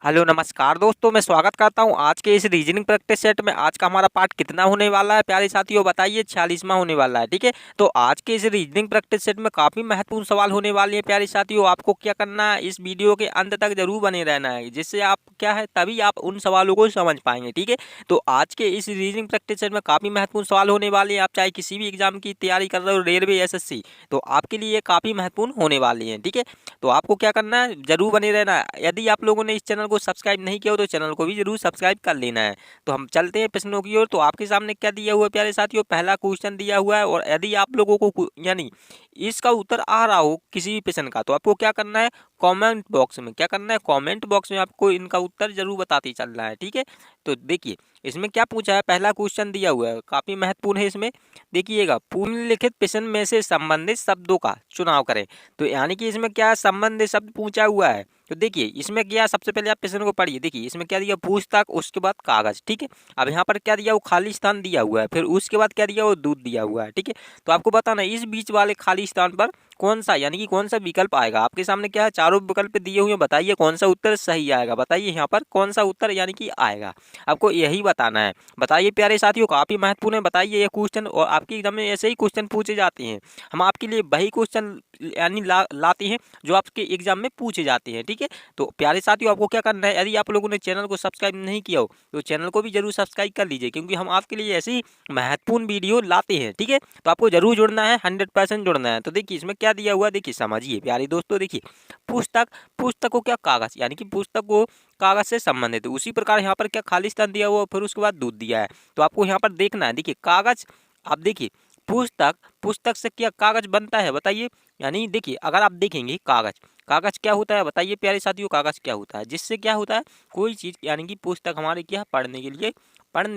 Hello नमस्कार दोस्तों, मैं स्वागत करता हूं आज के इस रीजनिंग प्रैक्टिस सेट में। आज का हमारा पार्ट कितना होने वाला है प्यारे साथियों, बताइए। 46वां होने वाला है। ठीक है, तो आज के इस रीजनिंग प्रैक्टिस सेट में काफी महत्वपूर्ण सवाल होने वाले हैं प्यारे साथियों। आपको क्या करना है, इस वीडियो के अंत तक जरूर बने रहना है, जिससे आप क्या है तभी आप उन सवालों को समझ पाएंगे। ठीक है, तो आज के इस रीजनिंग प्रैक्टिस सेट में काफी महत्वपूर्ण सवाल होने वाले हैं। आप चाहे किसी भी एग्जाम की तैयारी कर रहे हो, रेलवे, एसएससी, तो आपके लिए काफी महत्वपूर्ण होने वाले हैं। ठीक है, तो आपको क्या करना है, जरूर बने रहना है। यदि आप लोगों ने इस चैनल को सब्सक्राइब नहीं किया हो तो चैनल को भी जरूर सब्सक्राइब कर लेना है। तो हम चलते हैं प्रश्नों की ओर। तो आपके सामने क्या दिया हुआ है प्यारे साथियों, पहला क्वेश्चन दिया हुआ है। और यदि आप लोगों को यानी इसका उत्तर आ रहा हो किसी भी प्रश्न का, तो आपको क्या करना है, कमेंट बॉक्स में क्या करना है, कमेंट बॉक्स में आपको इनका उत्तर जरूर बताते चलना है। ठीक है, तो देखिए इसमें क्या पूछा है, पहला क्वेश्चन दिया हुआ है, काफी महत्वपूर्ण है। इसमें देखिएगा, पूर्ण लिखित प्रश्न में से संबंधित शब्दों का चुनाव करें। तो यानी कि इसमें क्या संबंधित शब्द पूछा हुआ है। तो देखिए इसमें क्या, सबसे पहले आप प्रश्न को पढ़िए। देखिए इसमें क्या दिया, पुस्तक, उसके बाद कागज। ठीक है, अब यहाँ पर क्या दिया, वो खाली स्थान दिया हुआ है, फिर उसके बाद क्या दिया, वो दूध दिया हुआ है। ठीक है, तो आपको बताना है इस बीच वाले खाली स्थान पर कौन सा यानी कि कौन सा विकल्प आएगा। आपके सामने क्या है, चारों विकल्प दिए हुए हैं, बताइए कौन सा उत्तर सही आएगा। बताइए यहाँ पर कौन सा उत्तर यानी कि आएगा, आपको यही बताना है। बताइए प्यारे साथियों, काफी महत्वपूर्ण है। बताइए ये क्वेश्चन, और आपके एग्जाम में ऐसे ही क्वेश्चन पूछे जाते हैं। हम आपके लिए वही क्वेश्चन यानी लाते हैं जो आपके एग्जाम में पूछे जाते हैं। ठीक है, तो प्यारे साथियों आपको क्या करना है, यदि आप लोगों ने चैनल को सब्सक्राइब नहीं किया हो तो चैनल को भी जरूर सब्सक्राइब कर लीजिए, क्योंकि हम आपके लिए ऐसी महत्वपूर्ण वीडियो लाते हैं। ठीक है, तो आपको जरूर जुड़ना है, 100% जुड़ना है। तो देखिए इसमें क्या दिया हुआ, देखिए समझिए प्यारे दोस्तों। देखिए पुस्तक, पुस्तक को क्या, कागज, यानी कि पुस्तक को कागज से संबंधित है। उसी प्रकार यहाँ पर क्या खाली स्थान दिया हुआ, फिर उसके बाद दूध दिया है। तो आपको यहाँ पर देखना है, देखिए कागज, आप देखिए पुस्तक, पुस्तक से क्या कागज बनता है, बताइए। यानी देखिए अगर आप देखेंगे कागज, कागज क्या होता है, बताइए प्यारे साथियों, कागज क्या होता है, जिससे क्या होता है, कोई चीज यानी कि पुस्तक हमारे क्या है, पढ़ने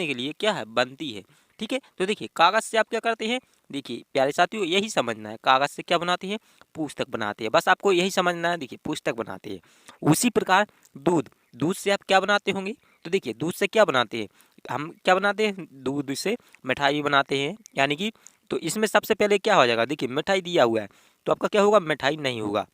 के लिए क्या है, बनती है। ठीक है, तो देखिए कागज से आप क्या करते हैं, देखिए प्यारे साथियों यही समझना है, कागज से क्या बनाते हैं, पुस्तक बनाते हैं। बस आपको यही समझना है, देखिए पुस्तक बनाते हैं। उसी प्रकार दूध, दूध से आप क्या बनाते होंगे, तो देखिए दूध से क्या बनाते हैं, हम क्या बनाते हैं, दूध से मिठाई बनाते हैं, यानी कि। तो इसमें सबसे पहले क्या हो जाएगा, देखिए मिठाई दिया हुआ है, तो आपका क्या होगा, मिठाई नहीं होगा।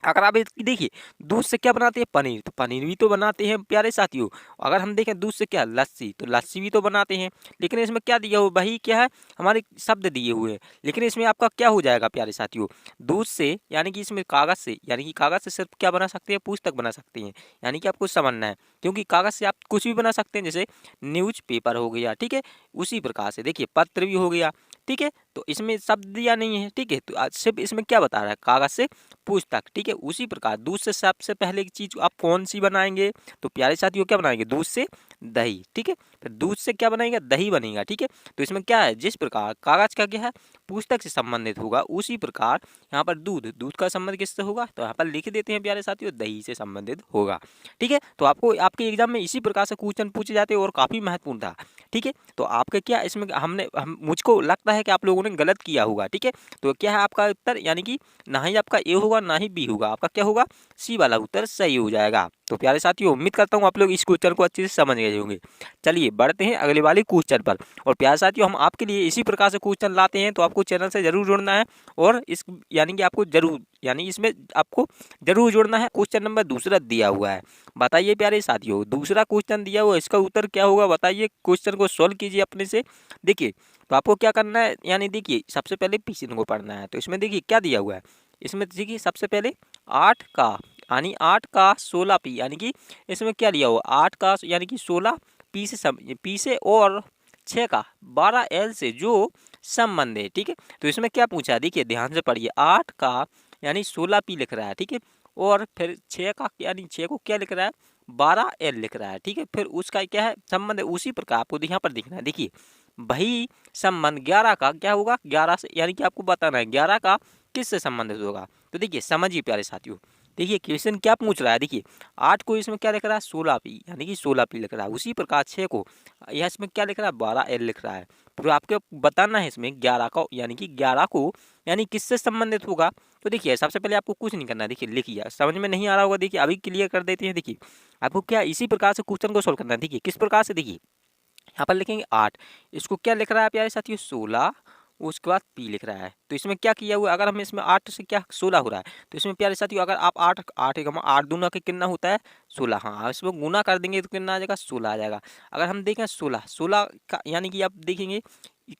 अगर आप देखिए दूध से क्या बनाते हैं, पनीर, तो पनीर भी तो बनाते हैं प्यारे साथियों। अगर हम देखें दूध से क्या, लस्सी, तो लस्सी भी तो बनाते हैं। लेकिन इसमें क्या दिया हुआ, वही क्या है, हमारे शब्द दिए हुए हैं। लेकिन इसमें आपका क्या हो जाएगा प्यारे साथियों, दूध से यानी कि इसमें कागज से, यानी कि कागज से सिर्फ क्या बना सकते हैं, पुस्तक बना सकते हैं। यानी कि आपको समझना है, क्योंकि कागज से आप कुछ भी बना सकते हैं, जैसे न्यूज पेपर हो गया। ठीक है, उसी प्रकार से देखिए पत्र भी हो गया। ठीक है, तो इसमें शब्द दिया नहीं है। ठीक है, तो आज सिर्फ इसमें क्या बता रहा है, कागज से पुस्तक। ठीक है, उसी प्रकार दूध से सबसे पहले की चीज आप कौन सी बनाएंगे, तो प्यारे साथियों क्या बनाएंगे, दूध से दही। ठीक है, फिर दूध से क्या बनाएंगे, दही बनेगा। ठीक है, तो इसमें क्या है, जिस प्रकार कागज का क्या है, पुस्तक से संबंधित होगा, उसी प्रकार यहाँ पर दूध, दूध का संबंध किससे होगा, तो यहाँ पर लिख देते हैं प्यारे साथियों, दही से संबंधित होगा। ठीक है, तो आपको आपके एग्जाम में इसी प्रकार से क्वेश्चन पूछे जाते हैं और काफी महत्वपूर्ण था। ठीक है, तो आपके क्या इसमें हम मुझको लगता है कि आप लोगों ने गलत किया होगा। ठीक है, तो क्या है आपका उत्तर, यानी कि ना ही आपका ए होगा ना ही बी होगा, आपका क्या होगा, सी वाला उत्तर सही हो जाएगा। तो प्यारे साथियों उम्मीद करता हूँ आप लोग इस क्वेश्चन को अच्छे से समझ गए होंगे। चलिए बढ़ते हैं अगले वाले क्वेश्चन पर। और प्यारे साथियों हम आपके लिए इसी प्रकार से क्वेश्चन लाते हैं, तो आपको चैनल से जरूर जुड़ना है। और इस यानी कि आपको जरूर, यानी इसमें आपको जरूर जुड़ना है। क्वेश्चन नंबर दूसरा दिया हुआ है, बताइए प्यारे साथियों, दूसरा क्वेश्चन दिया हुआ है, इसका उत्तर क्या होगा, बताइए। क्वेश्चन को सोल्व कीजिए अपने से। देखिए तो आपको क्या करना है, यानी देखिए सबसे पहले पीछे को पढ़ना है। तो इसमें देखिए क्या दिया हुआ है, इसमें देखिए सबसे पहले 8 का यानी 8 का 16 पी, यानी कि इसमें क्या लिया हुआ, 8 का यानी कि 16 पी से पी से और 6 का 12 एल से जो संबंध है। ठीक है, तो इसमें क्या पूछा है, देखिए ध्यान से पढ़िए, 8 का यानी 16 पी लिख रहा है। ठीक है, और फिर 6 का यानी 6 को क्या लिख रहा है, 12 एल लिख रहा है। ठीक है, फिर उसका क्या है संबंध है, उसी प्रकार आपको यहाँ पर दिखना है। देखिए वही संबंध 11 का क्या होगा, 11 से, यानी कि आपको बताना है 11 का किससे संबंधित होगा। तो देखिए समझिए प्यारे साथियों, देखिए क्वेश्चन क्या पूछ रहा है, देखिए 8 को इसमें क्या लिख रहा है, 16 पी, यानी कि 16 पी लिख रहा है। उसी प्रकार 6 को यह इसमें क्या लिख रहा है, 12 एल लिख रहा है। फिर आपको बताना है इसमें 11 का, यानी कि 11 को यानी किससे संबंधित होगा। तो देखिए सबसे पहले आपको कुछ नहीं करना है, देखिए लिखिए, समझ में नहीं आ रहा होगा, देखिए अभी क्लियर कर देते हैं। देखिए आपको क्या इसी प्रकार से क्वेश्चन को सोल्व करना है। देखिए किस प्रकार से, देखिए यहाँ पर लिखेंगे 8, इसको क्या लिख रहा है प्यारे साथियों, 16, उसके बाद पी लिख रहा है। तो इसमें क्या किया हुआ, अगर हम इसमें 8 से क्या 16 हो रहा है, तो इसमें प्यारे साथियों अगर आप 8 8 8 दूना के कितना होता है 16, हाँ इसमें गुना कर देंगे तो कितना आ जाएगा 16 आ जाएगा। अगर हम देखें 16 16 का यानी कि आप देखेंगे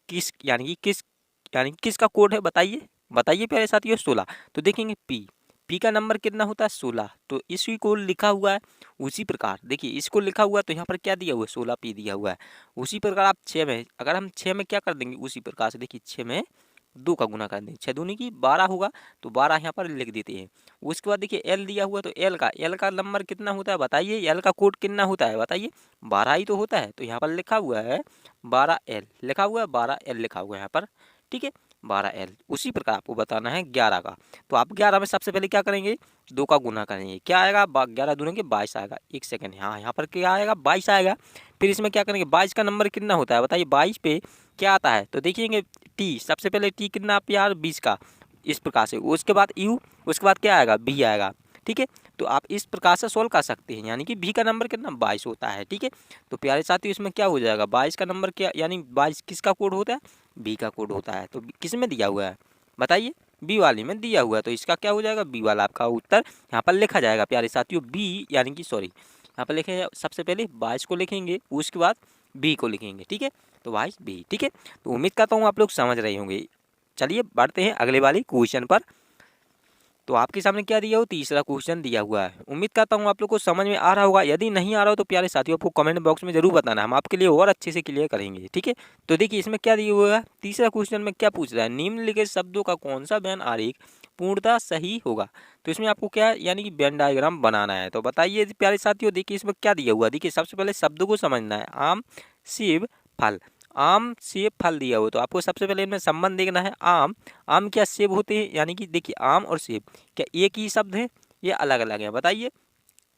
किस यानी कि किसका कोड है बताइए, बताइए प्यारे साथियों 16। तो देखेंगे पी का नंबर कितना होता है 16, तो इसी को लिखा हुआ है। उसी प्रकार देखिए इसको लिखा हुआ है तो यहाँ पर क्या दिया हुआ है 16 पी दिया हुआ है। उसी प्रकार आप 6 में, अगर हम 6 में क्या कर देंगे उसी प्रकार से देखिए 6 में 2 का गुना कर देंगे, 6 दूनी की 12 होगा, तो 12 यहाँ पर लिख देते हैं। उसके बाद देखिए एल दिया हुआ है, तो एल का नंबर कितना होता है बताइए, एल का कोड कितना होता है बताइए, 12 ही तो होता है। तो यहाँ पर लिखा हुआ है 12 एल लिखा हुआ है, 12 एल लिखा हुआ है यहाँ पर, ठीक है 12 एल। उसी प्रकार आपको बताना है 11 का। तो आप 11 में सबसे पहले क्या करेंगे 2 का गुना करेंगे, क्या आएगा 11 दूनी के 22 आएगा। एक सेकंड, हाँ यहाँ पर क्या आएगा 22 आएगा। फिर इसमें क्या करेंगे 22 का नंबर कितना होता है बताइए, 22 पे क्या आता है, तो देखिएंगे टी, सबसे पहले टी कितना यार 20 का, इस प्रकार से। उसके बाद यू, उसके बाद क्या आएगा बी आएगा, ठीक है। तो आप इस प्रकार से सोल्व कर सकते हैं, यानी कि बी का नंबर कितना 22 होता है, ठीक है। तो प्यारे साथियों इसमें क्या हो जाएगा 22 का नंबर क्या, यानी 22 किसका कोड होता है, बी का कोड होता है। तो किस में दिया हुआ है बताइए, बी वाली में दिया हुआ है, तो इसका क्या हो जाएगा बी वाला आपका उत्तर यहाँ पर लिखा जाएगा प्यारे साथियों। बी यानी कि सॉरी यहाँ पर लिखेंगे सबसे पहले 22 को लिखेंगे, उसके बाद बी को लिखेंगे, ठीक है। तो 22 बी, ठीक है। तो उम्मीद करता हूँ आप लोग समझ रहे होंगे। चलिए बढ़ते हैं अगले वाली क्वेश्चन पर। तो आपके सामने क्या दिया हो, तीसरा क्वेश्चन दिया हुआ है। उम्मीद करता हूँ आप लोग को समझ में आ रहा होगा। यदि नहीं आ रहा हो तो प्यारे साथियों आपको कमेंट बॉक्स में जरूर बताना, हम आपके लिए और अच्छे से क्लियर करेंगे, ठीक है। तो देखिए इसमें क्या दिया हुआ है, तीसरा क्वेश्चन में क्या पूछ रहा है, निम्नलिखित शब्दों का कौन सा व्यंजन आरेख पूर्णतः सही होगा। तो इसमें आपको क्या यानी कि वेन डायग्राम बनाना है। तो बताइए प्यारे साथियों, देखिए इसमें क्या दिया हुआ, देखिए सबसे पहले शब्दों को समझना है। आम सेब फल, आम सेब फल दिया हो, तो आपको सबसे पहले इनमें संबंध देखना है। आम क्या सेब होते हैं, यानी कि देखिए आम और सेब क्या एक ही शब्द है या अलग अलग है बताइए,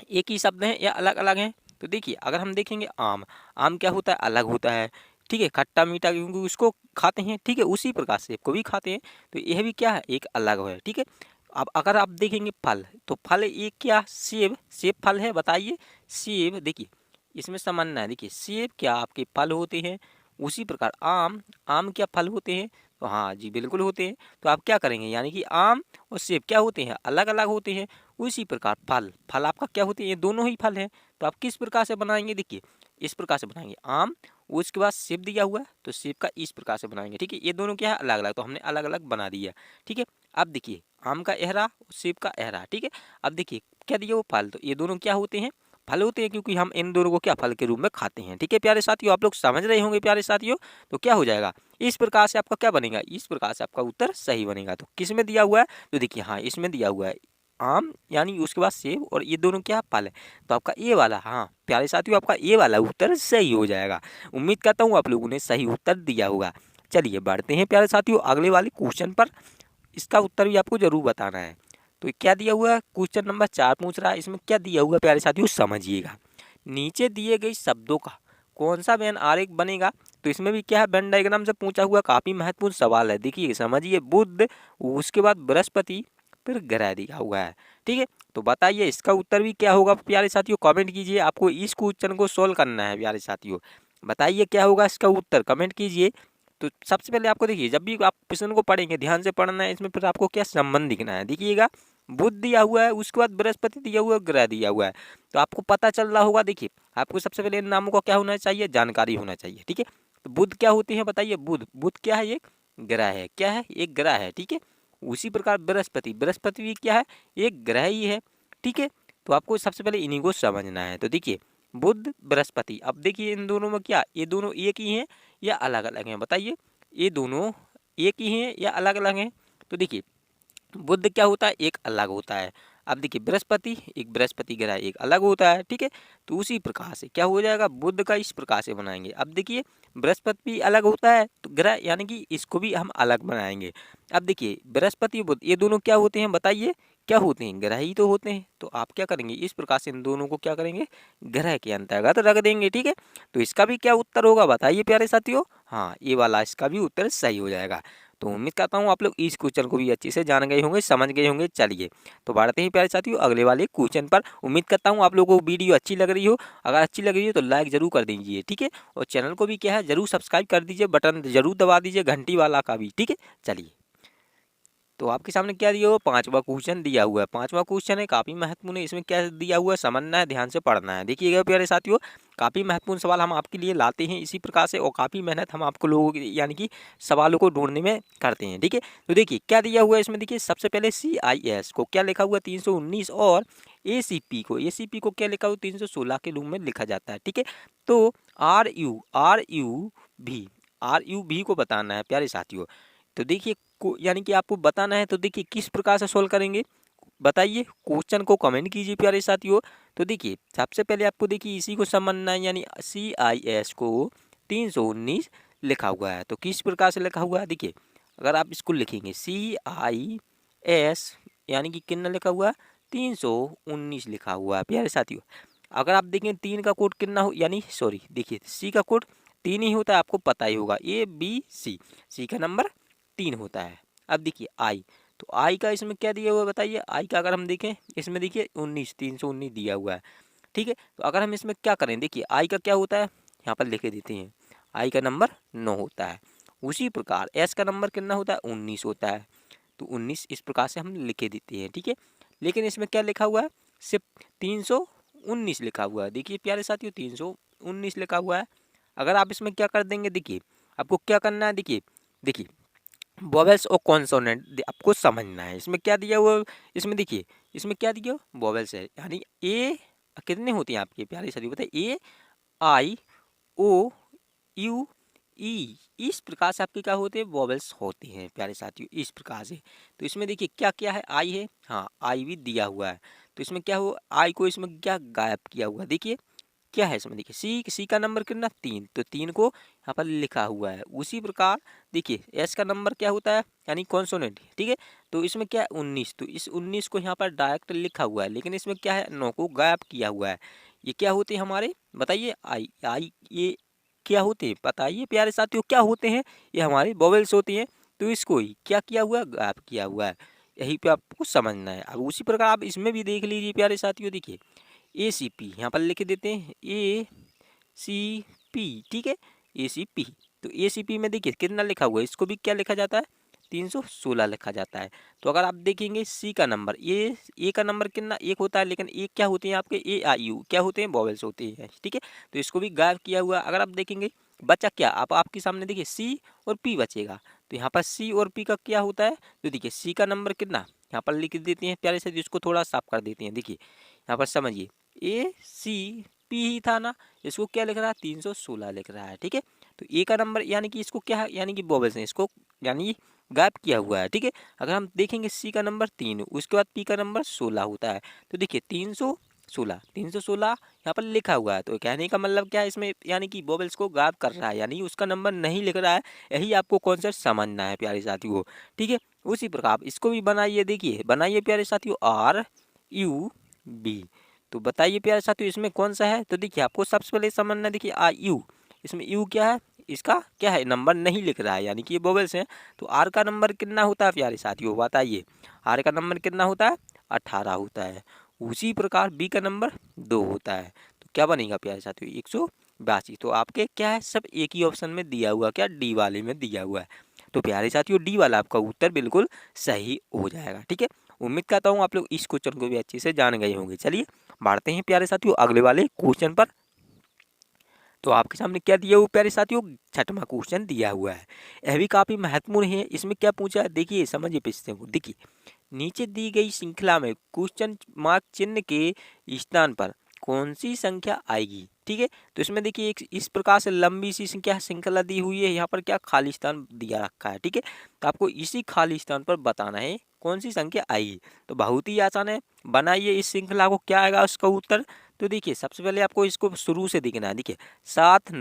एक ही शब्द है या अलग अलग हैं। तो देखिए अगर हम देखेंगे आम क्या होता है अलग होता है, ठीक है, खट्टा मीठा क्योंकि उसको खाते हैं, ठीक है। उसी प्रकार सेब को भी खाते हैं, तो यह भी क्या है एक अलग है, ठीक है। अब अगर आप देखेंगे फल, तो फल एक क्या सेब, सेब फल है बताइए, सेब देखिए इसमें समझना है। देखिए सेब क्या आपके फल होते हैं, उसी प्रकार आम क्या फल होते हैं, तो हाँ जी बिल्कुल होते हैं। तो आप क्या करेंगे, यानी कि आम और सेब क्या होते हैं अलग अलग होते हैं। उसी प्रकार फल आपका क्या होते हैं, ये दोनों ही फल हैं। तो आप किस प्रकार से बनाएंगे, देखिए इस प्रकार से बनाएंगे आम, उसके बाद सेब दिया हुआ है तो सेब का इस प्रकार से बनाएंगे, ठीक है। ये दोनों क्या है अलग अलग, तो हमने अलग अलग बना दिया, ठीक है। अब देखिए आम का एहरा और सेब का एहरा, ठीक है। अब देखिए क्या दिया वो फल, तो ये दोनों क्या होते हैं फल होते हैं, क्योंकि हम इन दोनों को क्या फल के रूप में खाते हैं, ठीक है प्यारे साथियों। आप लोग समझ रहे होंगे प्यारे साथियों। तो क्या हो जाएगा इस प्रकार से आपका क्या बनेगा, इस प्रकार से आपका उत्तर सही बनेगा। तो किस में दिया हुआ है, तो देखिए हाँ इसमें दिया हुआ है आम, यानी उसके बाद सेब, और ये दोनों क्या फल है। तो आपका ए वाला, हाँ प्यारे साथियों आपका ए वाला उत्तर सही हो जाएगा। उम्मीद करता हूँ आप लोगों ने सही उत्तर दिया होगा। चलिए बढ़ते हैं प्यारे साथियों अगले वाले क्वेश्चन पर, इसका उत्तर भी आपको जरूर बताना है। तो क्या दिया हुआ है, क्वेश्चन नंबर 4 पूछ रहा है। इसमें क्या दिया हुआ प्यारे साथियों समझिएगा, नीचे दिए गए शब्दों का कौन सा व्यंजन आरेख बनेगा। तो इसमें भी क्या है वेन डायग्राम से पूछा हुआ काफी महत्वपूर्ण सवाल है। देखिए समझिए, बुध, उसके बाद बृहस्पति, फिर ग्रह दिया हुआ है, ठीक है। तो बताइए इसका उत्तर भी क्या होगा प्यारे साथियों, कमेंट कीजिए। आपको इस क्वेश्चन को सोल्व करना है प्यारे साथियों, बताइए क्या होगा इसका उत्तर, कमेंट कीजिए। तो सबसे पहले आपको देखिए जब भी आप प्रश्न को पढ़ेंगे ध्यान से पढ़ना है, इसमें फिर आपको क्या संबंध दिखना है। देखिएगा बुध दिया हुआ है, उसके बाद बृहस्पति दिया हुआ है, ग्रह दिया हुआ है, तो आपको पता चल रहा होगा। देखिए आपको सबसे पहले इन नामों का क्या होना चाहिए, जानकारी होना चाहिए, ठीक है। तो बुध क्या होते हैं बताइए, बुध क्या है, एक ग्रह है, क्या है एक ग्रह है, ठीक है। उसी प्रकार बृहस्पति भी क्या है एक ग्रह ही है, ठीक है। तो आपको सबसे पहले इन्हीं को समझना है। तो देखिए बुध बृहस्पति, अब देखिए इन दोनों में क्या ये दोनों एक ही हैं या अलग अलग हैं बताइए, ये दोनों एक ही हैं या अलग अलग हैं। तो देखिए बुध क्या होता है एक अलग होता है, अब देखिए बृहस्पति ग्रह एक अलग होता है, ठीक है। तो उसी प्रकार से क्या हो जाएगा, बुध का इस प्रकार से बनाएंगे। अब देखिए बृहस्पति भी अलग होता है तो ग्रह यानी कि इसको भी हम अलग बनाएंगे। अब देखिए बृहस्पति बुध ये दोनों क्या होते हैं बताइए, क्या होते हैं ग्रह ही तो होते हैं। तो आप क्या करेंगे इस प्रकार से इन दोनों को क्या करेंगे ग्रह के अंतर्गत रख देंगे, ठीक है। तो इसका भी क्या उत्तर होगा बताइए प्यारे साथियों, हाँ ये वाला इसका भी उत्तर सही हो जाएगा। तो उम्मीद करता हूँ आप लोग इस क्वेश्चन को भी अच्छे से जान गए होंगे, समझ गए होंगे। चलिए तो बढ़ते हैं प्यारे साथियों अगले वाले क्वेश्चन पर। उम्मीद करता हूँ आप लोगों को वीडियो अच्छी लग रही हो। अगर अच्छी लग रही है तो लाइक जरूर कर दीजिए, ठीक है। और चैनल को भी क्या है जरूर सब्सक्राइब कर दीजिए, बटन जरूर दबा दीजिए घंटी वाला का भी, ठीक है। चलिए तो आपके सामने क्या दिया हुआ, पांचवा क्वेश्चन दिया हुआ है। पांचवा क्वेश्चन है, काफी महत्वपूर्ण है। इसमें क्या दिया हुआ है समझना है, ध्यान से पढ़ना है। देखिएगा प्यारे साथियों, काफी महत्वपूर्ण सवाल हम आपके लिए लाते हैं इसी प्रकार से, और काफी मेहनत हम आपको लोगों की यानी कि सवालों को ढूंढने में करते हैं, ठीक है। तो देखिए क्या दिया हुआ है इसमें। देखिए सबसे पहले CIS को क्या लिखा हुआ है 319, और ACP को क्या लिखा हुआ 316 के रूप में लिखा जाता है, ठीक है। तो RU भी को बताना है प्यारे साथियों। तो देखिए यानी कि आपको बताना है, तो देखिए किस प्रकार से सोल्व करेंगे बताइए, क्वेश्चन को कमेंट कीजिए प्यारे साथियों। तो देखिए सबसे पहले आपको देखिए इसी को समझना है, यानी CIS को 319 लिखा हुआ है। तो किस प्रकार से लिखा हुआ है देखिए, अगर आप इसको लिखेंगे CIS यानी कि कितना लिखा हुआ है 319 लिखा हुआ है प्यारे साथियों। अगर आप देखें 3 का कोड कितना हो, यानी सॉरी देखिए C का कोड 3 ही होता है, आपको पता ही होगा ABC का नंबर 3 होता है। अब देखिए आई, तो आई का इसमें क्या दिया हुआ है बताइए। आई का अगर हम देखें इसमें देखिए 319 दिया हुआ है, ठीक है। तो अगर हम इसमें क्या करें, देखिए आई का क्या होता है यहाँ पर लिख देते हैं, आई का नंबर 9 होता है। उसी प्रकार एस का नंबर कितना होता है 19 होता है। तो 19 इस प्रकार से हम लिखे देते हैं, ठीक है। लेकिन इसमें क्या लिखा हुआ है, सिर्फ 319 लिखा हुआ है। देखिए प्यारे साथियों 319 लिखा हुआ है। अगर आप इसमें क्या कर देंगे, देखिए आपको क्या करना है, देखिए देखिए वोवेल्स और कॉन्सोनेंट आपको समझना है। इसमें क्या दिया हुआ, इसमें देखिए इसमें क्या दिया हुआ वोवेल्स है, यानी ए कितने होते हैं आपके प्यारे साथियों बताइए, AIOU, इस प्रकार से आपके क्या होते हैं वोवेल्स होते हैं प्यारे साथियों, इस प्रकार से। तो इसमें देखिए क्या क्या है, आई है, हाँ आई भी दिया हुआ है। तो इसमें क्या हुआ, आई को इसमें क्या गायब किया हुआ, देखिए क्या है इसमें, देखिए सी का नंबर कितना 3, तो 3 को यहाँ पर लिखा हुआ है। उसी प्रकार देखिए एस का नंबर क्या होता है, यानी कॉन्सोनेंट, ठीक है। तो इसमें क्या है 19, तो इस 19 को यहाँ पर डायरेक्ट लिखा हुआ है, लेकिन इसमें क्या है 9 को गायब किया हुआ है। ये क्या होते हैं हमारे बताइए, आई आई ये क्या होते हैं बताइए प्यारे साथियों, क्या होते हैं, ये हमारे वोवेल्स होती हैं। तो इसको ही क्या किया हुआ है, गायब किया हुआ है। यही पे आपको समझना है। अब उसी प्रकार आप इसमें भी देख लीजिए प्यारे साथियों, देखिए ACP यहाँ पर लिख देते हैं ACP, ठीक है ACP। तो ACP में देखिए कितना लिखा हुआ है, इसको भी क्या लिखा जाता है 316 लिखा जाता है। तो अगर आप देखेंगे C का नंबर, ए का नंबर कितना 1 होता है, लेकिन एक क्या होते हैं आपके AIU क्या होते हैं वोवेल्स होते हैं, ठीक है। तो इसको भी गायब किया हुआ। अगर आप देखेंगे बचा क्या, आप आपके सामने देखिए C और P बचेगा। तो यहाँ पर C और P का क्या होता है, तो देखिए C का नंबर कितना यहाँ पर लिख देते हैं प्यारे से, इसको थोड़ा साफ कर देते हैं। देखिए यहाँ पर समझिए ACP ही था ना, इसको क्या लिख रहा है 316 लिख रहा है, ठीक है। तो ए का नंबर यानी कि इसको क्या है, यानी कि वोवेल्स है, इसको यानी गायब किया हुआ है, ठीक है। अगर हम देखेंगे सी का नंबर 3, उसके बाद पी का नंबर 16 होता है। तो देखिए 316 यहाँ पर लिखा हुआ है। तो कहने का मतलब क्या है इसमें, यानी कि वोवेल्स को गायब कर रहा है, यानी उसका नंबर नहीं लिख रहा है। यही आपको कॉन्सेप्ट समझना है प्यारे साथियों, ठीक है। उसी प्रकार आप इसको भी बनाइए, देखिए बनाइए प्यारे साथियों RUB। तो बताइए प्यारे साथियों इसमें कौन सा है। तो देखिए आपको सबसे पहले समझना, देखिए यू, इसमें यू क्या है, इसका क्या है नंबर नहीं लिख रहा है, यानी कि ये वोवेल्स हैं। तो आर का नंबर कितना होता है प्यारे साथियों बताइए, आर का नंबर कितना होता है 18 होता है। उसी प्रकार बी का नंबर 2 होता है। तो क्या बनेगा प्यारे साथियों 182। तो आपके क्या है सब एक ही ऑप्शन में दिया हुआ, क्या डी वाले में दिया हुआ है। तो प्यारे साथियों डी वाला आपका उत्तर बिल्कुल सही हो जाएगा, ठीक है। उम्मीद करता हूँ आप लोग इस क्वेश्चन को भी अच्छे से जान गए होंगे। चलिए बढ़ते हैं प्यारे साथियों अगले वाले क्वेश्चन पर। तो आपके सामने क्या दिया हुआ प्यारे साथियों, छठवां क्वेश्चन दिया हुआ है। यह भी काफी महत्वपूर्ण है। इसमें क्या पूछा है देखिए, समझिए पिछले को, देखिए नीचे दी गई श्रृंखला में क्वेश्चन मार्क चिन्ह के स्थान पर कौन सी संख्या आएगी, ठीक है। तो इसमें देखिए एक इस प्रकार से लंबी सी संख्या श्रृंखला दी हुई है, यहाँ पर क्या खाली स्थान दिया रखा है, ठीक है। तो आपको इसी खाली स्थान पर बताना है कौन सी संख्या आएगी। तो बहुत ही आसान है, बनाइए इस श्रृंखला को, क्या आएगा उसका उत्तर। तो देखिए सबसे पहले आपको इसको शुरू से देखना है। देखिए 7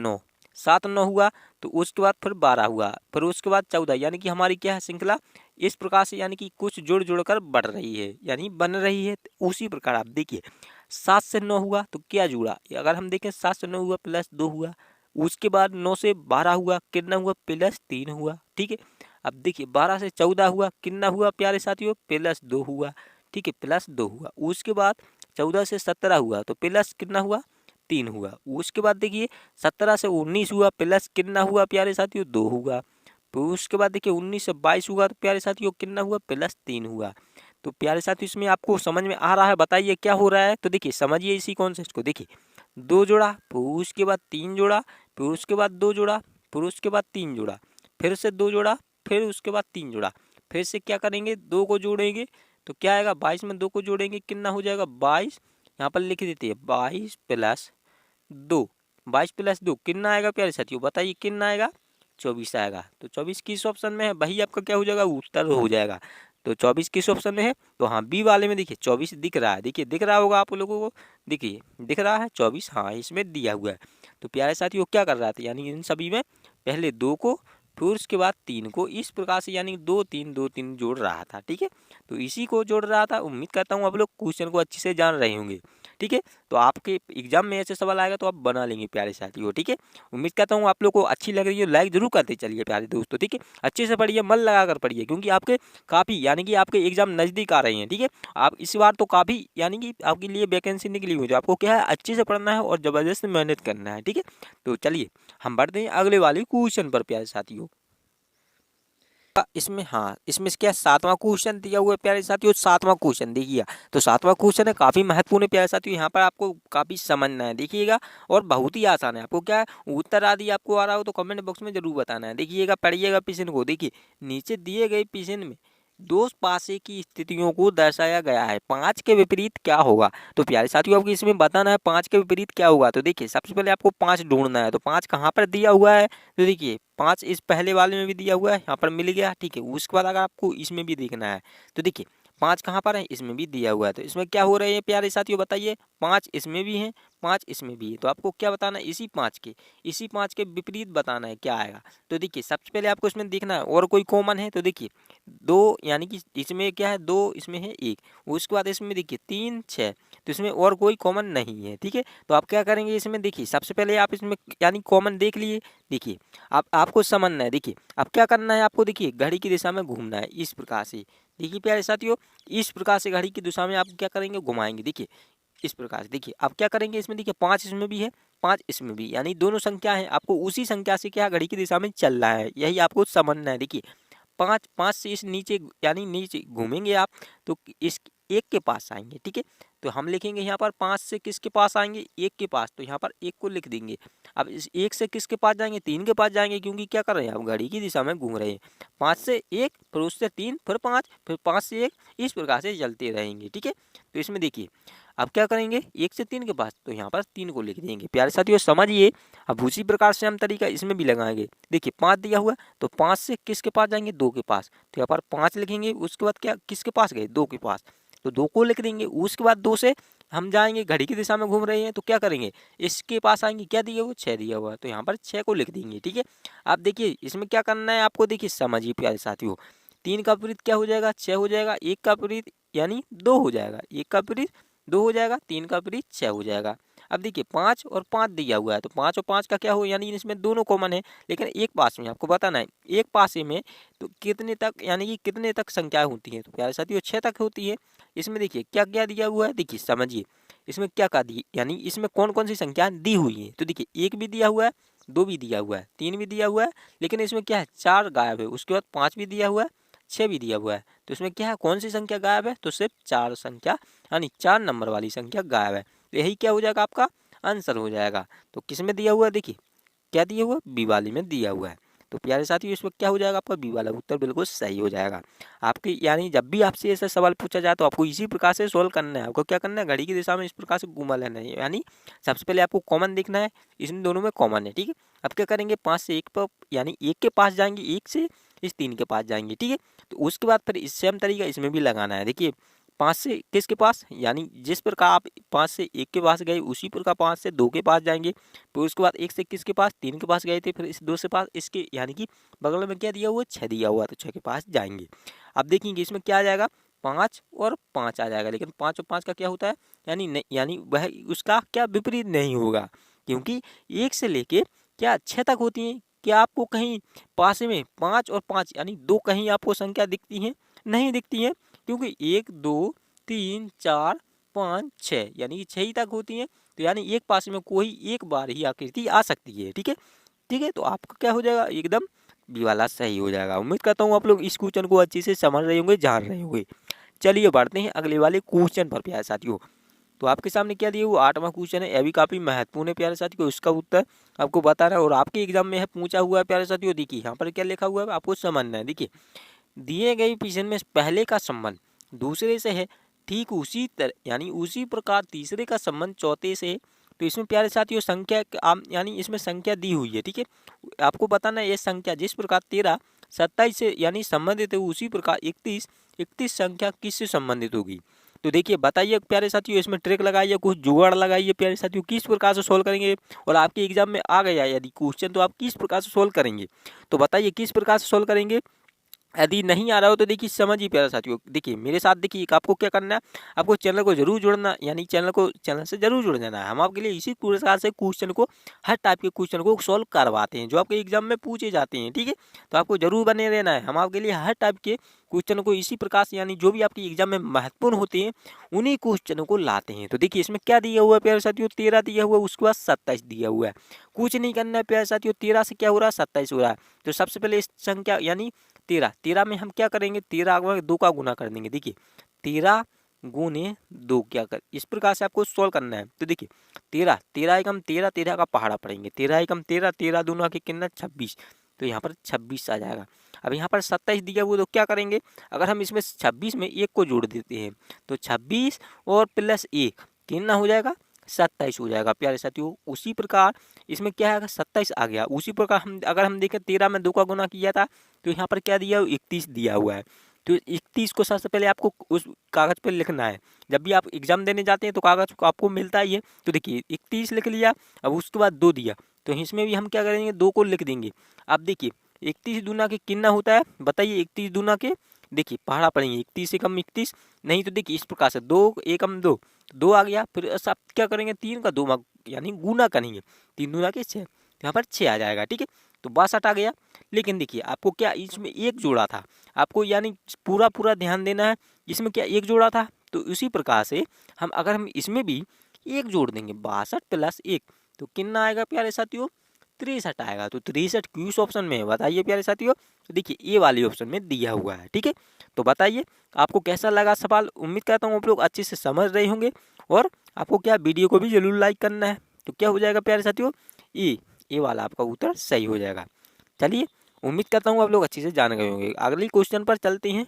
9 हुआ, तो उसके बाद फिर 12 हुआ, फिर उसके बाद 14, यानी कि हमारी क्या है श्रृंखला इस प्रकार से, यानी कि कुछ जुड़ जुड़ कर बढ़ रही है, यानी बन रही है। उसी प्रकार आप देखिए 7 से 9 हुआ तो क्या जुड़ा, अगर हम देखें 7 से 9 हुआ +2 हुआ, उसके बाद 9 से 12 हुआ कितना हुआ +3 हुआ, ठीक है। अब देखिए 12 से 14 हुआ, कितना हुआ प्यारे साथियों, +2 हुआ, ठीक है, +2 हुआ। उसके बाद 14 से 17 हुआ तो प्लस कितना हुआ, 3 हुआ। उसके बाद देखिए 17 से 19 हुआ, प्लस कितना हुआ प्यारे साथियों, 2 हुआ। तो उसके बाद देखिए 19 से 22 हुआ तो प्यारे साथियों कितना हुआ, +3 हुआ। तो प्यारे साथियों इसमें आपको समझ में आ रहा है, बताइए क्या हो रहा है। तो देखिए समझिए इसी कॉन्सेप्ट को, देखिए 2 जोड़ा, फिर उसके बाद 3 जोड़ा, फिर उसके बाद 2 जोड़ा, फिर उसके बाद 3 जोड़ा, फिर से 2 जोड़ा, फिर उसके बाद 3 जोड़ा, फिर से क्या करेंगे, 2 को जोड़ेंगे तो क्या आएगा, 22 में 2 को जोड़ेंगे कितना हो जाएगा, 22। यहाँ पर लिख देते हैं 22 + 2, 22 + 2 कितना आएगा प्यारे साथियों, बताइए कितना आएगा, 24 आएगा। तो 24 किस ऑप्शन में है, वही आपका क्या हो जाएगा, उत्तर हो जाएगा। तो 24 किस ऑप्शन में है, तो हाँ बी वाले में देखिए 24 दिख रहा है, देखिए दिख रहा होगा आप लोगों को, देखिए दिख रहा है 24, हाँ इसमें दिया हुआ है। तो प्यारे साथियों क्या कर रहा था, यानी इन सभी में पहले 2 को फिर उसके बाद 3 को, इस प्रकार से यानी 2 3 2 3 जोड़ रहा था, ठीक है। तो इसी को जोड़ रहा था। उम्मीद करता हूँ आप लोग क्वेश्चन को अच्छे से जान रहे होंगे, ठीक है। तो आपके एग्जाम में ऐसे सवाल आएगा तो आप बना लेंगे प्यारे साथियों, ठीक है। उम्मीद करता हूँ आप लोग को अच्छी लग रही है, लाइक जरूर करते चलिए प्यारे दोस्तों, ठीक है। अच्छे से पढ़िए, मन लगा कर पढ़िए, क्योंकि आपके काफ़ी यानी कि आपके एग्जाम नज़दीक आ रहे हैं, ठीक है। आप इस बार तो काफ़ी यानी कि आपके लिए वैकेंसी निकली हुई है, तो आपको क्या है अच्छे से पढ़ना है और ज़बरदस्त मेहनत करना है, ठीक है। तो चलिए हम बढ़ते हैं अगले वाले क्वेश्चन पर प्यारे साथियों। इसमें हाँ इसमें क्या 7वां क्वेश्चन दिया हुआ है प्यारे साथियों, 7वां क्वेश्चन देखिए। तो 7वां क्वेश्चन है काफ़ी महत्वपूर्ण है प्यारे साथियों, यहाँ पर आपको काफ़ी समझना है, देखिएगा। और बहुत ही आसान है, आपको क्या है उत्तर आदि आपको आ रहा हो तो कमेंट बॉक्स में जरूर बताना है। देखिएगा, पढ़िएगा प्रश्न को, देखिए नीचे दिए गए प्रश्न में दो पासे की स्थितियों को दर्शाया गया है, 5 के विपरीत क्या होगा। तो प्यारे साथियों आपको इसमें बताना है 5 के विपरीत क्या होगा। तो देखिए सबसे पहले आपको 5 ढूंढना है, तो 5 कहाँ पर दिया हुआ है, तो देखिए 5 इस पहले वाले में भी दिया हुआ है, यहाँ पर मिल गया, ठीक है। उसके बाद अगर आपको इसमें भी देखना है तो देखिए 5 कहाँ पर है, इसमें भी दिया हुआ है। तो इसमें क्या हो रहे हैं प्यारे साथियों, बताइए, 5 इसमें भी है, 5 इसमें भी है। तो आपको क्या बताना है, इसी 5 के विपरीत बताना है क्या आएगा। तो देखिए सबसे पहले आपको इसमें देखना है और कोई कॉमन है, तो देखिए 2 यानी कि इसमें क्या है, 2 इसमें है 1, उसके बाद इसमें देखिए 3 6, तो इसमें और कोई कॉमन नहीं है, ठीक है। तो आप क्या करेंगे, इसमें देखिए सबसे पहले आप इसमें यानी कॉमन देख लिए, देखिए आप आपको समझना है, देखिए अब क्या करना है आपको, देखिए घड़ी की दिशा में घूमना है इस प्रकार से। देखिए प्यारे साथियों इस प्रकार से घड़ी की दिशा में आप क्या करेंगे, घुमाएंगे, देखिए इस प्रकार से। देखिए आप क्या करेंगे, इसमें देखिए 5 इसमें भी है, 5 इसमें भी, यानी दोनों संख्या है, आपको उसी संख्या से क्या घड़ी की दिशा में चल रहा है, यही आपको समझना है। देखिए 5 से इस नीचे यानी नीचे घूमेंगे आप तो इस 1 के पास आएंगे, ठीक है। तो हम लिखेंगे यहाँ पर 5 से किसके पास आएंगे, 1 के पास, तो यहाँ पर 1 को लिख देंगे। अब इस 1 से किसके पास जाएंगे, 3 के पास जाएंगे, क्योंकि क्या कर रहे हैं आप घड़ी की दिशा में घूम रहे हैं। 5 से 1, फिर उससे 3, फिर 5, फिर 5 से 1, इस प्रकार से चलते रहेंगे, ठीक है। तो इसमें देखिए अब क्या करेंगे, 1 से 3 के पास, तो यहाँ पर 3 को लिख देंगे। प्यारे साथियों समझिए, अब उसी प्रकार से हम तरीका इसमें भी लगाएंगे। देखिए 5 दिया हुआ, तो 5 से किसके पास जाएंगे, 2 के पास, तो यहाँ पर 5 लिखेंगे। उसके बाद क्या किसके पास गए, 2 के पास, तो 2 को लिख देंगे। उसके बाद 2 से हम जाएंगे, घड़ी की दिशा में घूम रहे हैं, तो क्या करेंगे, इसके पास आएंगे, क्या दिया हुआ, 6 दिया हुआ, तो यहाँ पर 6 को लिख देंगे, ठीक है। आप देखिए इसमें क्या करना है आपको, देखिए समझिए प्यारे साथियों, 3 का विपरीत क्या हो जाएगा, 6 हो जाएगा, 1 का विपरीत यानी 2 हो जाएगा, 1 का विपरीत 2 हो जाएगा, 3 का विपरीत 6 हो जाएगा। अब देखिए 5 और 5 दिया हुआ है, तो 5 और 5 का क्या हो, यानी इसमें दोनों कॉमन है, लेकिन एक पास में आपको बताना है, एक पासे में तो कितने तक यानी कि कितने तक संख्याएं होती हैं, तो प्यारे साथियों 6 तक होती है। इसमें देखिए क्या क्या दिया हुआ है, देखिए समझिए इसमें क्या क्या दी, यानी इसमें कौन कौन सी संख्या दी हुई है। तो देखिए 1 भी दिया हुआ है, 2 भी दिया हुआ है, 3 भी दिया हुआ है, लेकिन इसमें क्या है 4 गायब है। उसके बाद 5 भी दिया हुआ है, 6 भी दिया हुआ है, तो इसमें क्या है कौन सी संख्या गायब है, तो सिर्फ 4 संख्या यानी 4 नंबर वाली संख्या गायब है। तो यही क्या हो जाएगा, आपका आंसर हो जाएगा। तो किस में दिया हुआ है, देखिए क्या दिया हुआ, बी वाली में दिया हुआ है। तो प्यारे साथियों इसमें क्या हो जाएगा, आपका बी वाला उत्तर बिल्कुल सही हो जाएगा। आपकी यानी जब भी आपसे ऐसा सवाल पूछा जाए तो आपको इसी प्रकार से सोल्व करना है। आपको क्या करना है, घड़ी की दिशा में इस प्रकार से घुमा लेना है, यानी सबसे पहले आपको कॉमन देखना है, इसमें दोनों में कॉमन है, ठीक है। अब क्या करेंगे, 5 से 1 पर यानी 1 के पास जाएंगे, 1 से इस 3 के पास जाएंगे, ठीक है। तो उसके बाद फिर इस सेम तरीका इसमें भी लगाना है। देखिए 5 से किसके पास, यानी जिस प्रकार आप 5 से 1 के पास गए उसी प्रकार 5 से 2 के पास जाएंगे। फिर उसके बाद 1 से किसके पास, 3 के पास गए थे, फिर इस 2 से पास इसके यानी कि बगल में क्या दिया हुआ, 6 दिया हुआ, तो 6 के पास जाएंगे। अब देखेंगे इसमें क्या आ जाएगा, 5 और 5 आ जाएगा, लेकिन 5 और 5 का क्या होता है, यानी वह उसका क्या विपरीत नहीं होगा, क्योंकि 1 से लेके क्या 6 तक होती हैं, क्या आपको कहीं पास में 5 और 5 यानी 2 कहीं आपको संख्या दिखती हैं? नहीं दिखती हैं, क्योंकि 1 2 3 4 5 6 यानी कि 6 ही तक होती हैं। तो यानी एक पास में कोई एक बार ही आकृति आ सकती है। ठीक है, ठीक है, तो आपका क्या हो जाएगा, एकदम बी वाला सही हो जाएगा। उम्मीद करता हूँ आप लोग इस क्वेश्चन को अच्छे से समझ रहे होंगे, जान रहे होंगे। चलिए बढ़ते हैं अगले वाले क्वेश्चन पर प्यारे साथियों। तो आपके सामने क्या दिया, वो 8वां क्वेश्चन है। यह भी काफी महत्वपूर्ण है प्यारे साथियों। इसका उत्तर आपको बताना है और आपके एग्जाम में है पूछा हुआ है प्यारे साथियों। देखिए यहाँ पर क्या लिखा हुआ है, आपको समझना है। देखिए, दिए गए प्रश्न में पहले का संबंध दूसरे से है, ठीक उसी तरह यानी उसी प्रकार तीसरे का संबंध चौथे से है। तो इसमें प्यारे साथियों संख्या यानी इसमें संख्या दी हुई है। ठीक है, आपको बताना है ये संख्या जिस प्रकार 13 27 से यानी संबंधित है, उसी प्रकार 31 संख्या किससे संबंधित होगी। तो देखिए बताइए प्यारे साथियों, इसमें ट्रिक लगाइए, कुछ जुगाड़ लगाइए प्यारे साथियों, किस प्रकार से सोल्व करेंगे। और आपके एग्जाम में आ गया यदि क्वेश्चन तो आप किस प्रकार से सोल्व करेंगे, तो बताइए किस प्रकार से सोल्व करेंगे। यदि नहीं आ रहा हो तो देखिए समझिए प्यारे साथियों, देखिए मेरे साथ देखिए आपको क्या करना है, आपको चैनल को जरूर जुड़ना, यानी चैनल से जरूर जुड़ जाना है। हम आपके लिए इसी प्रकार से क्वेश्चन को, हर टाइप के क्वेश्चन को सॉल्व करवाते हैं जो आपके एग्जाम में पूछे जाते हैं। ठीक है, तो आपको जरूर बने रहना है। हम आपके लिए हर टाइप के क्वेश्चन को इसी प्रकार से, यानी जो भी आपके एग्जाम में महत्वपूर्ण होते हैं उन्हीं क्वेश्चनों को लाते हैं। तो देखिए इसमें क्या दिया हुआ है प्यारे साथियों, 13 दिया हुआ है, उसके बाद 27 दिया हुआ है। कुछ नहीं करना है प्यारे साथियों, 13 से क्या हो रहा है, 27 हो रहा है। तो सबसे पहले इस संख्या यानी 13 में हम क्या करेंगे, 13 में 2 का गुना कर देंगे। देखिए 13 गुने 2 क्या कर, इस प्रकार से आपको सोल्व करना है। तो देखिए 13 एकम 13, 13 का पहाड़ा पड़ेंगे, 13 एकम 13, 13 दूना के कितना 26, तो यहाँ पर 26 आ जाएगा। अब यहाँ पर 27 दिया हुआ तो क्या करेंगे, अगर हम इसमें 26 में 1 को जोड़ देते हैं तो 26 और प्लस 1 कितना हो जाएगा, 27 हो जाएगा प्यारे साथियों। उसी प्रकार इसमें क्या है, 27 आ गया। उसी प्रकार हम अगर हम देखें 13 में 2 का गुना किया था तो यहाँ पर क्या दिया, 31 दिया हुआ है। तो 31 को सबसे पहले आपको उस कागज पर लिखना है। जब भी आप एग्जाम देने जाते हैं तो कागज को आपको मिलता ही है। तो देखिए 31 लिख लिया, अब उसके बाद 2 दिया, तो इसमें भी हम क्या करेंगे, 2 को लिख देंगे। अब देखिए 31 दूना के कितना होता है, बताइए 31 दूना के, देखिए पहाड़ा पड़ेंगे, 31 एकम 31, नहीं तो देखिए इस प्रकार से 2 एकम 2, 2 आ गया। फिर आप क्या करेंगे, 3 का 2 यानी गुना करेंगे, 3 दूना के 6, यहाँ पर 6 आ जाएगा। ठीक है, तो 62 आ गया। लेकिन देखिए आपको क्या इसमें एक जोड़ा था, आपको यानी पूरा ध्यान देना है, इसमें क्या एक जोड़ा था। तो उसी प्रकार से हम इसमें भी एक जोड़ देंगे, 62 प्लस 1 तो कितना आएगा प्यारे साथियों, 63 आएगा। तो 63 किस ऑप्शन में है बताइए प्यारे साथियों, तो देखिए ए वाले ऑप्शन में दिया हुआ है। ठीक है, तो बताइए आपको कैसा लगा सवाल। उम्मीद करता हूँ आप लोग अच्छे से समझ रहे होंगे। और आपको क्या वीडियो को भी जरूर लाइक करना है। तो क्या हो जाएगा प्यारे साथियों, ए वाला आपका उत्तर सही हो जाएगा। चलिए उम्मीद करता हूँ आप लोग अच्छे से जान गए होंगे। अगले क्वेश्चन पर चलते हैं।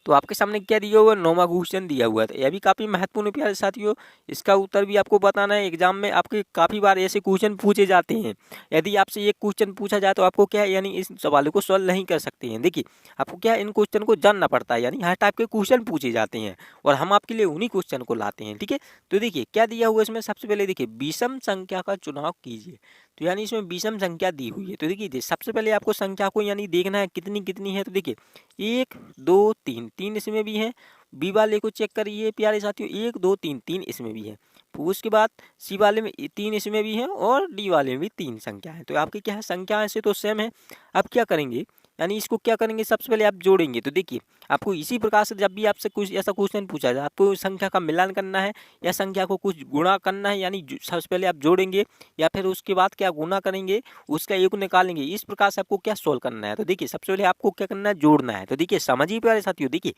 तो आपके सामने क्या दिया हुआ है, 9वां क्वेश्चन दिया हुआ है। तो यह भी काफी महत्वपूर्ण है प्यारे साथियों, इसका उत्तर भी आपको बताना है। एग्जाम में आपके काफी बार ऐसे क्वेश्चन पूछे जाते हैं। यदि आपसे एक क्वेश्चन पूछा जाए तो आपको क्या है, यानी इस सवालों को सॉल्व नहीं कर सकते हैं। देखिए आपको क्या है, इन क्वेश्चन को जानना पड़ता है, यानी हर टाइप के क्वेश्चन पूछे जाते हैं और हम आपके लिए उन्हीं क्वेश्चन को लाते हैं। ठीक है, तो देखिए क्या दिया हुआ है इसमें, सबसे पहले देखिए विषम संख्या का चुनाव कीजिए। तो यानी इसमें विषम संख्या दी हुई है। तो देखिए सबसे पहले आपको संख्या को यानी देखना है कितनी कितनी है। तो देखिए 1 2 3, 3 इसमें भी है। बी वाले को चेक करिए प्यारे साथियों, 1 2 3, 3 इसमें भी है। फिर उसके बाद सी वाले में 3 इसमें भी है और डी वाले में भी 3 संख्या है। तो आपकी क्या है, संख्या से तो सेम है। अब क्या करेंगे, यानी इसको क्या करेंगे, सबसे पहले आप जोड़ेंगे। तो देखिए आपको इसी प्रकार से जब भी आपसे कुछ ऐसा क्वेश्चन पूछा जाए, आपको संख्या का मिलान करना है या संख्या को कुछ गुणा करना है, यानी सबसे पहले आप जोड़ेंगे या फिर उसके बाद क्या गुणा करेंगे, उसका योग निकालेंगे। इस प्रकार से आपको क्या सोल्व करना है। तो देखिए सबसे पहले आपको क्या करना है, जोड़ना है। तो देखिए समझिए प्यारे साथियों, देखिए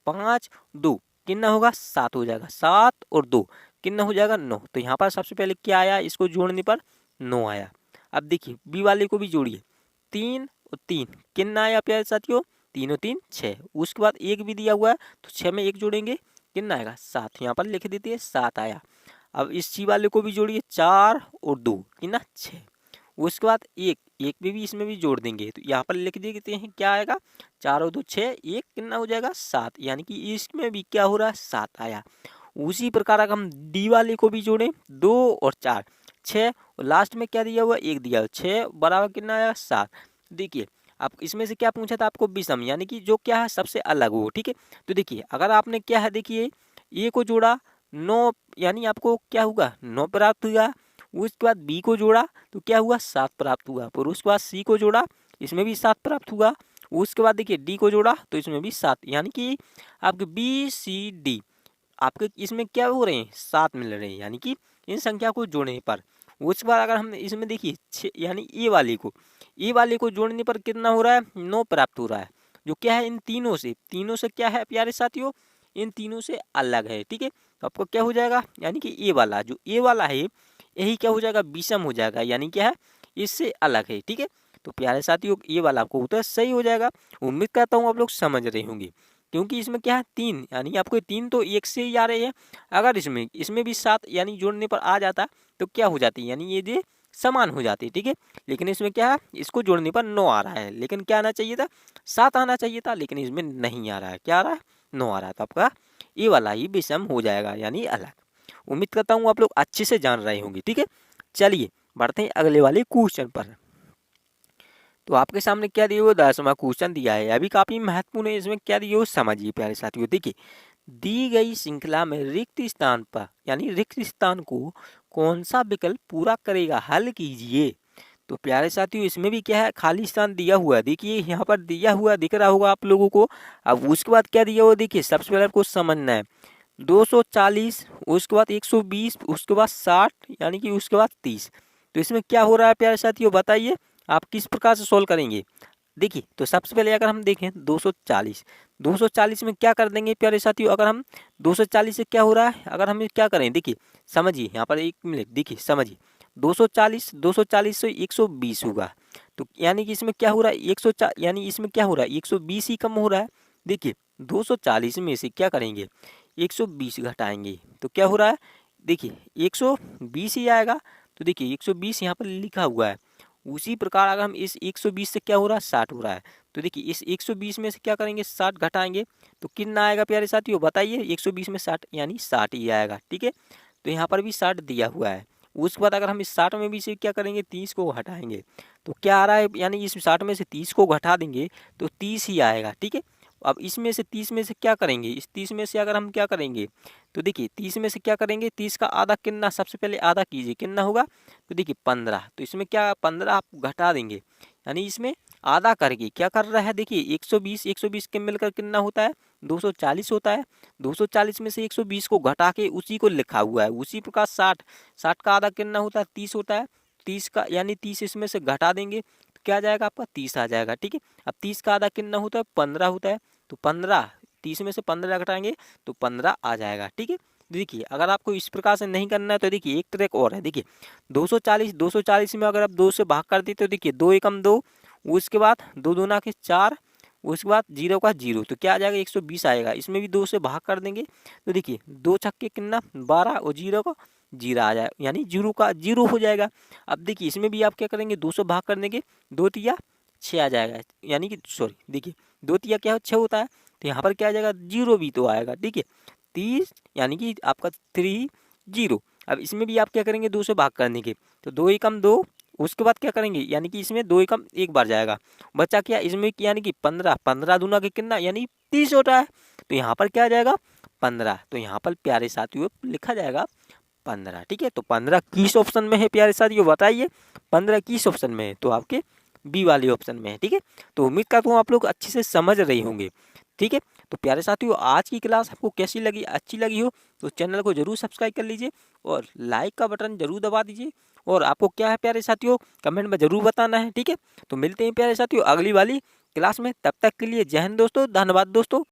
5 2 कितना होगा, 7 हो जाएगा। 7 और 2 कितना हो जाएगा, 9। तो यहाँ पर सबसे पहले क्या आया, इसको जोड़ने पर 9 आया। अब देखिए बी वाले को भी जोड़िए, 3 और 3 कितना आया प्यारे साथियों, 3 और 3 6। उसके बाद 1 भी दिया हुआ है तो 6 में 1 जोड़ेंगे कितना आएगा, 7। यहाँ पर लिख देते हैं 7 आया। अब इस सी वाले को भी जोड़िए, 4 और 2 कितना 6। उसके बाद एक में भी इसमें भी जोड़ देंगे तो यहाँ पर लिख देते हैं क्या आएगा, 4 और 2 6, 1 कितना हो जाएगा 7। यानी कि इसमें भी क्या हो रहा है, 7 आया। उसी प्रकार अगर हम डी वाले को भी जोड़ें, 2 और 4 6 और लास्ट में क्या दिया हुआ, 1 दिया हुआ, 6 बराबर कितना आया 7। देखिए आप इसमें से क्या पूछा था आपको, विषम यानी कि जो क्या है सबसे अलग हो। ठीक है, तो देखिए अगर आपने क्या है, देखिए ए को जोड़ा 9 यानी आपको क्या होगा 9 प्राप्त हुआ। उसके बाद बी को जोड़ा तो क्या हुआ 7 प्राप्त हुआ। फिर उसके बाद सी को जोड़ा, इसमें भी 7 प्राप्त हुआ। उसके बाद देखिए डी को जोड़ा तो इसमें भी 7, यानी कि आपके बी सी डी आपके इसमें क्या हो रहे हैं 7 मिल रहे हैं, यानी कि इन संख्या को जोड़ने पर। उसके बाद अगर हम इसमें देखिए 6 यानी ए वाले को जोड़ने पर कितना हो रहा है 9 प्राप्त हो रहा है, जो क्या है इन तीनों से क्या है प्यारे साथियों, इन तीनों से अलग है। ठीक है, तो आपको क्या हो जाएगा, यानी कि ए वाला है यही क्या हो जाएगा विषम हो जाएगा, यानी क्या है इससे अलग है। ठीक है, तो प्यारे साथियों ये वाला आपको उत्तर सही हो जाएगा। उम्मीद करता हूँ आप लोग समझ रहे होंगे, क्योंकि इसमें क्या है 3, यानी आपको 3 तो एक से ही आ रहे हैं। अगर इसमें भी 7 यानी जोड़ने पर आ जाता तो क्या हो जाती, यानी ये समान हो जाती। ठीक है, लेकिन इसमें क्या है इसको जोड़ने पर 9 आ रहा है, लेकिन क्या आना चाहिए था 7 आना चाहिए था, लेकिन इसमें नहीं आ रहा है। क्या आ रहा है 9 आ रहा है, तो आपका ये वाला ही विषम हो जाएगा, यानी अलग। उम्मीद करता हूँ आप लोग अच्छे से जान रहे होंगे। ठीक है, चलिए बढ़ते हैं अगले वाले क्वेश्चन पर। तो आपके सामने क्या दिया हुआ 10वां क्वेश्चन दिया है, अभी काफी महत्वपूर्ण है। इसमें क्या दिया हुआ समझिए प्यारे साथियों। देखिए दी गई श्रृंखला में रिक्त स्थान पर यानी रिक्त स्थान को कौन सा विकल्प पूरा करेगा, हल कीजिए। तो प्यारे साथियों इसमें भी क्या है खाली स्थान दिया हुआ है, देखिए यहाँ पर दिया हुआ दिख रहा होगा आप लोगों को। अब उसके बाद क्या दिया हुआ देखिए, सबसे पहले आपको समझना है 240, उसके बाद 120, उसके बाद 60, यानी कि उसके बाद 30। तो इसमें क्या हो रहा है प्यारे साथियों बताइए, आप किस प्रकार से सोल्व करेंगे। देखिए तो सबसे पहले अगर हम देखें 240 में क्या कर देंगे प्यारे साथियों, अगर हम 240 से क्या हो रहा है, अगर हम क्या करें देखिए समझिए यहाँ पर 1 मिनट देखिए समझिए 240 से 120 होगा, तो यानी कि इसमें क्या हो रहा है 140, यानी इसमें क्या हो रहा है 120 ही कम हो रहा है। देखिए 240 में से क्या करेंगे 120 घटाएंगे तो क्या हो रहा है देखिए 120 ही आएगा। तो देखिए 120 यहाँ पर लिखा हुआ है। उसी प्रकार अगर हम इस 120 से क्या हो रहा है 60 हो रहा है, तो देखिए इस 120 में से क्या करेंगे 60 घटाएंगे तो कितना आएगा प्यारे साथियों बताइए, 120 में 60 यानी 60 ही आएगा। ठीक है, तो यहाँ पर भी 60 दिया हुआ है। उसके बाद अगर हम इस 60 में भी से क्या करेंगे 30 को हटाएंगे तो क्या आ रहा है, यानी इस 60 में से 30 को घटा देंगे तो 30 ही आएगा। ठीक है, अब इसमें से 30 में से क्या करेंगे, इस 30 में से अगर हम क्या करेंगे तो देखिए 30 में से क्या करेंगे 30 का आधा कितना, सबसे पहले आधा कीजिए कितना होगा, तो देखिए 15। तो इसमें क्या 15 आप घटा देंगे, यानी इसमें आधा करके क्या कर रहा है देखिए 120 के मिलकर कितना होता है 240 होता है। 240 में से 120 को घटा के उसी को लिखा हुआ है। उसी प्रकार 60 का आधा कितना होता है 30 होता है। 30 का यानी 30 इसमें से घटा देंगे तो क्या आ जाएगा आपका 30 आ जाएगा। ठीक है, अब 30 का आधा कितना होता है 15 होता है, तो 15 30 में से 15 घटाएंगे तो 15 आ जाएगा। ठीक है, देखिए अगर आपको इस प्रकार से नहीं करना है तो देखिए एक ट्रिक और है। देखिए 240 में अगर आप 2 से भाग कर दी तो देखिए 2 एकम 2, उसके बाद 2 दूना के 4, उसके बाद 0 का 0, तो क्या आ जाएगा 120 आएगा। इसमें भी 2 से भाग कर देंगे तो देखिए 2 छक्के कितना 12 और 0 का 0 आ जाएगा, यानी 0 का 0 हो जाएगा। अब देखिए इसमें भी आप क्या करेंगे 2 से भाग कर देंगे, 2 तिया 6 आ जाएगा, यानी कि सॉरी देखिए 2 तिया क्या 6 होता है, तो यहाँ पर क्या आ जाएगा 0 भी तो आएगा। ठीक है, 30 यानी कि आपका 30। अब इसमें भी आप क्या करेंगे 2 से भाग करने के, तो 2 एकम 2, उसके बाद क्या करेंगे यानी कि इसमें 2 एकम एक बार जाएगा, बचा क्या इसमें यानी कि 15 दूना के कितना यानी 30 होता है, तो यहाँ पर क्या आ जाएगा 15। तो यहाँ पर प्यारे साथियों लिखा जाएगा 15। ठीक है, तो 15 किस ऑप्शन में है प्यारे साथियों बताइए, 15 किस ऑप्शन में है, तो आपके बी वाले ऑप्शन में है। ठीक है, तो उम्मीद करता हूँ आप लोग अच्छे से समझ रहे होंगे। ठीक है, तो प्यारे साथियों आज की क्लास आपको कैसी लगी, अच्छी लगी हो तो चैनल को जरूर सब्सक्राइब कर लीजिए और लाइक का बटन जरूर दबा दीजिए, और आपको क्या है प्यारे साथियों कमेंट में जरूर बताना है। ठीक है, तो मिलते हैं प्यारे साथियों अगली वाली क्लास में, तब तक के लिए जय हिंद दोस्तों, धन्यवाद दोस्तों।